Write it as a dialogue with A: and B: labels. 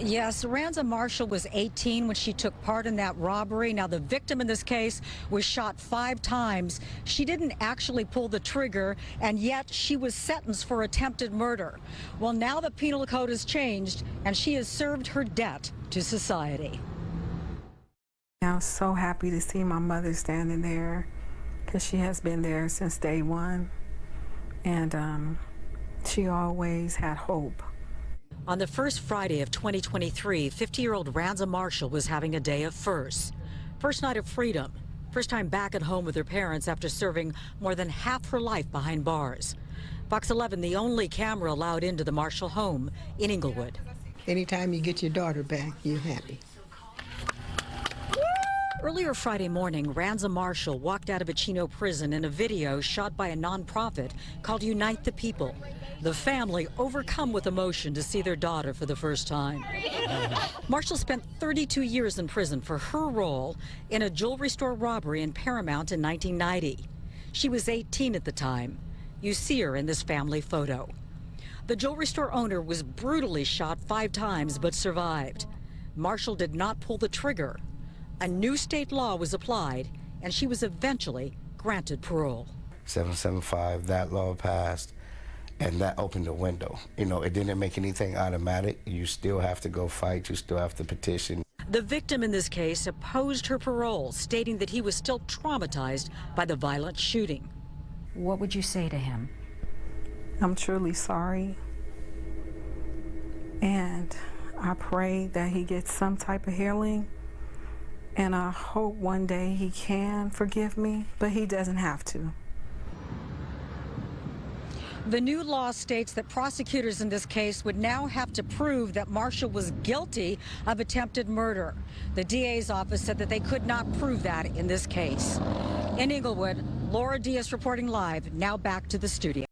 A: Yes, Ranza Marshall was 18 when she took part in that robbery. Now, the victim in this case was shot 5 times. She didn't actually pull the trigger, and yet she was sentenced for attempted murder. Well, now the penal code has changed, and she has served her debt to society.
B: I was so happy to see my mother standing there because she has been there since day one, and she always had hope.
A: On the first Friday of 2023, 50-year-old Ranza Marshall was having a day of firsts. First night of freedom, first time back at home with her parents after serving more than half her life behind bars. Fox 11, the only camera allowed into the Marshall home in Inglewood.
C: Anytime you get your daughter back, you're happy.
A: Earlier Friday morning, Ranza Marshall walked out of a Chino prison in a video shot by a nonprofit called Unite the People. The family overcome with emotion to see their daughter for the first time. Marshall spent 32 years in prison for her role in a jewelry store robbery in Paramount in 1990. She was 18 at the time. You see her in this family photo. The jewelry store owner was brutally shot 5 times but survived. Marshall did not pull the trigger. A new state law was applied, and she was eventually granted parole.
D: 775, that law passed, and that opened the window. You know, it didn't make anything automatic. You still have to go fight. You still have to petition.
A: The victim in this case opposed her parole, stating that he was still traumatized by the violent shooting.
E: What would you say to him?
B: I'm truly sorry, and I pray that he gets some type of healing. And I hope one day he can forgive me, but he doesn't have to.
A: The new law states that prosecutors in this case would now have to prove that Marshall was guilty of attempted murder. The DA's office said that they could not prove that in this case. In Inglewood, Laura Diaz reporting live. Now back to the studio.